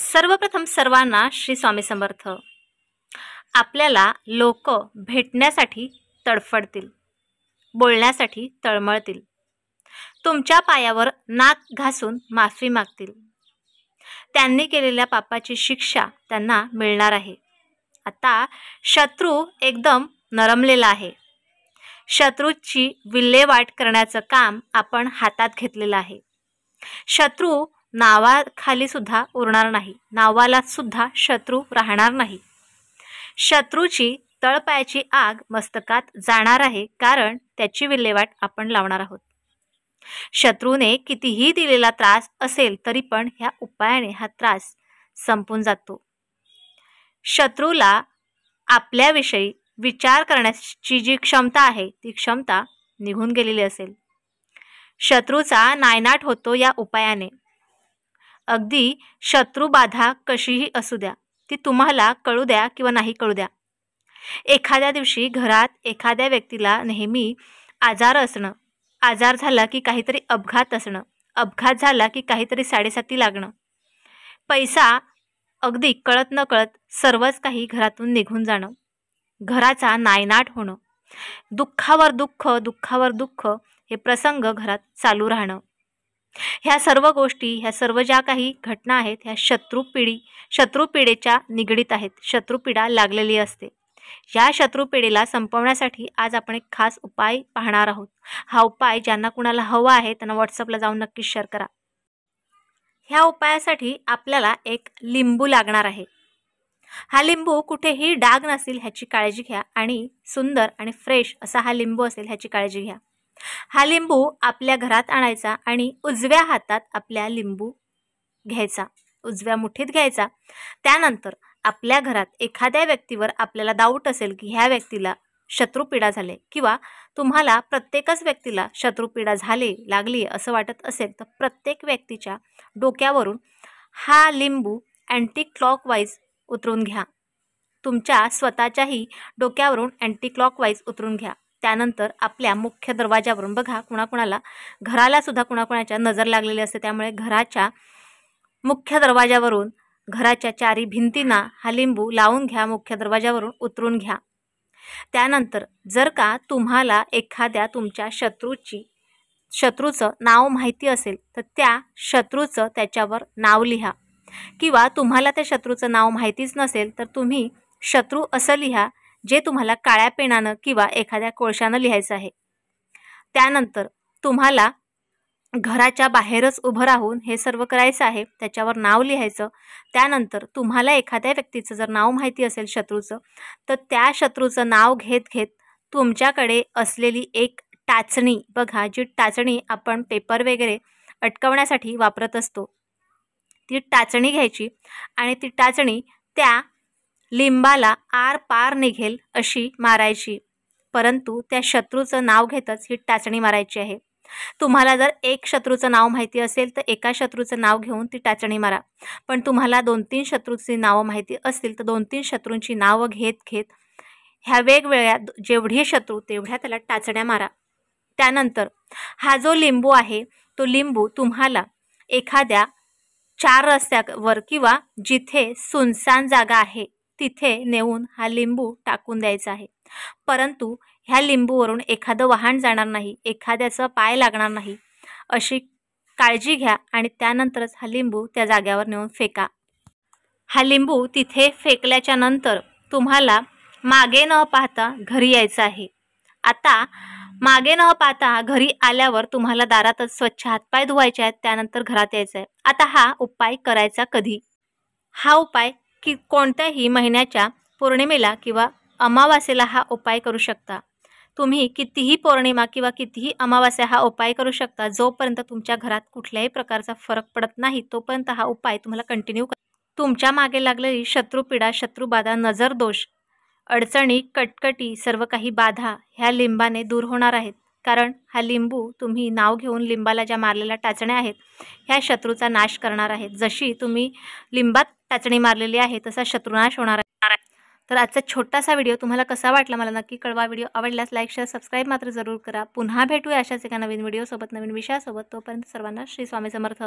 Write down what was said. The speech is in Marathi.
सर्वप्रथम सर्वांना श्री स्वामी समर्थ। आपल्याला लोक भेटण्यासाठी तडफडतील, बोलण्यासाठी तळमळतील, तुमच्या पायावर नाक घासून माफी मागतील। त्यांनी केलेल्या पापाची शिक्षा त्यांना मिळणार आहे। आता शत्रू एकदम नरमलेला आहे। शत्रूची विल्हेवाट करण्याचं काम आपण हातात घेतलेलं आहे। शत्रू नावाखाली सुद्धा उरणार नाही, नावाला सुद्धा शत्रू राहणार नाही। शत्रूची तळपायाची आग मस्तकात जाणार आहे, कारण त्याची विल्हेवाट आपण लावणार आहोत। शत्रूने कितीही दिलेला त्रास असेल तरी पण ह्या उपायाने हा त्रास संपून जातो। शत्रूला आपल्याविषयी विचार करण्याची जी क्षमता आहे ती क्षमता निघून गेलेली असेल। शत्रूचा नायनाट होतो या उपायाने। अगदी शत्रुबाधा कशीही असू द्या, ती तुम्हाला कळू द्या किंवा नाही कळू द्या। एखाद्या दिवशी घरात एखाद्या व्यक्तीला नेहमी आजार असणं, आजार झाला की काहीतरी अपघात असणं, अपघात झाला की काहीतरी साडेसाती लागणं, पैसा अगदी कळत न कळत सर्वच काही घरातून निघून जाणं, घराचा नायनाट होणं, दुःखावर दुःख, दुःखावर दुःख हे प्रसंग घरात चालू राहणं, ह्या सर्व गोष्टी, ह्या सर्व ज्या काही घटना आहेत ह्या शत्रुपीडेच्या निगडीत आहेत। शत्रुपीडा लागलेली असते। या शत्रुपीडेला संपवण्यासाठी आज आपण एक खास उपाय पाहणार आहोत। हा उपाय ज्यांना कुणाला हवा आहे त्यांना व्हॉट्सअपला जाऊन नक्की शेअर करा। ह्या उपायासाठी आपल्याला एक लिंबू लागणार आहे। हा लिंबू कुठेही डाग नसेल ह्याची काळजी घ्या आणि सुंदर आणि फ्रेश असा हा लिंबू असेल ह्याची काळजी घ्या। हा लिंबू आपल्या घरात आणायचा आणि उजव्या हातात आपल्या लिंबू घ्यायचा, उजव्या मुठीत घ्यायचा। त्यानंतर आपल्या घरात एखाद्या व्यक्तीवर आपल्याला डाऊट असेल की ह्या व्यक्तीला शत्रुपीडा झाली किंवा तुम्हाला प्रत्येकच व्यक्तीला शत्रुपीडा लागली असं वाटत असेल तर प्रत्येक व्यक्तीच्या डोक्यावरून हा लिंबू अँटी क्लॉकवाईज उतरून घ्या। तुमच्या स्वतःच्याही डोक्यावरून अँटी क्लॉकवाईज उतरून घ्या। त्यानंतर आपल्या मुख्य दरवाजावरून, बघा कुणाकुणाला घराला सुद्धा कुणाकुणाच्या नजर लागलेली असते, त्यामुळे घराच्या मुख्य दरवाजावरून, घराच्या चारी भिंतींना हा लिंबू लावून घ्या, मुख्य दरवाजावरून उतरून घ्या। त्यानंतर जर का तुम्हाला एखाद्या तुमच्या शत्रूचं नाव माहिती असेल तर त्या शत्रूचं त्याच्यावर नाव लिहा, किंवा तुम्हाला त्या शत्रूचं नाव माहितीच नसेल तर तुम्ही शत्रू असं लिहा जे तुम्हाला काळ्या पेनानं किंवा एखाद्या कोळशानं लिहायचं आहे। त्यानंतर तुम्हाला घराच्या बाहेरच उभं राहून हे सर्व करायचं आहे, त्याच्यावर नाव लिहायचं। त्यानंतर तुम्हाला एखाद्या व्यक्तीचं जर नाव माहिती असेल शत्रूचं, तर त्या शत्रूचं नाव घेत घेत तुमच्याकडे असलेली एक टाचणी, बघा जी टाचणी आपण पेपर वगैरे अटकवण्यासाठी वापरत असतो, ती टाचणी घ्यायची आणि ती टाचणी त्या लिंबाला आर पार निघेल अशी मारायची, परंतु त्या शत्रूचं नाव घेतच ही टाचणी मारायची आहे। तुम्हाला जर एक शत्रूचं नाव माहिती असेल तर एका शत्रूचं नाव घेऊन ती टाचणी मारा, पण तुम्हाला 2-3 शत्रूची नावं माहिती असतील तर 2-3 शत्रूंची नावं घेत घेत ह्या वेगवेगळ्या जेवढे शत्रू तेवढ्या त्याला टाचण्या मारा। त्यानंतर हा जो लिंबू आहे तो लिंबू तुम्हाला एखाद्या 4 रस्त्यावर किंवा जिथे सुनसान जागा आहे तिथे नेऊन हा लिंबू टाकून द्यायचा आहे, परंतु ह्या लिंबूवरून एखादं वाहन जाणार नाही, एखाद्याचा पाय लागणार नाही अशी काळजी घ्या आणि त्यानंतरच हा लिंबू त्या जागेवर नेऊन फेका। हा लिंबू तिथे फेकल्याच्या नंतर तुम्हाला मागे न पाहता घरी यायचं आहे। आता मागे न पाहता घरी आल्यावर तुम्हाला दारातच स्वच्छ हातपाय धुवायचे आहेत, त्यानंतर घरात यायचं आहे। आता हा उपाय करायचा कधी? हा उपाय की कोणत्याही महिन्याच्या पौर्णिमेला किंवा अमावास्येला हा उपाय करू शकता। तुम्ही कितीही पौर्णिमा किंवा कितीही अमावास्या हा उपाय करू शकता। जोपर्यंत तुमच्या घरात कुठल्याही प्रकारचा फरक पडत नाही तोपर्यंत हा उपाय तुम्हाला कंटिन्यू करा। तुमच्या मागे लागलेली शत्रुपीडा, शत्रुबाधा, नजरदोष, अडचणी, कटकटी, सर्व काही बाधा ह्या लिंबाने दूर होणार आहेत, कारण हा लिंबू तुम्ही नाव घेऊन लिंबाला ज्या मारलेल्या टाचण्या आहेत ह्या शत्रूचा नाश करणार आहेत। जशी तुम्ही लिंबात टाचणी मारलेली आहे तसा शत्रुनाश होणार आहे। तर आजचा छोटासा व्हिडिओ तुम्हाला कसा वाटला मला नक्की कळवा। व्हिडिओ आवडल्यास लाईक, शेअर, सबस्क्राईब मात्र जरूर करा। पुन्हा भेटूया अशाच एका नवीन व्हिडिओसोबत, नवीन विषयासोबत। तोपर्यंत सर्वांना श्री स्वामी समर्थ।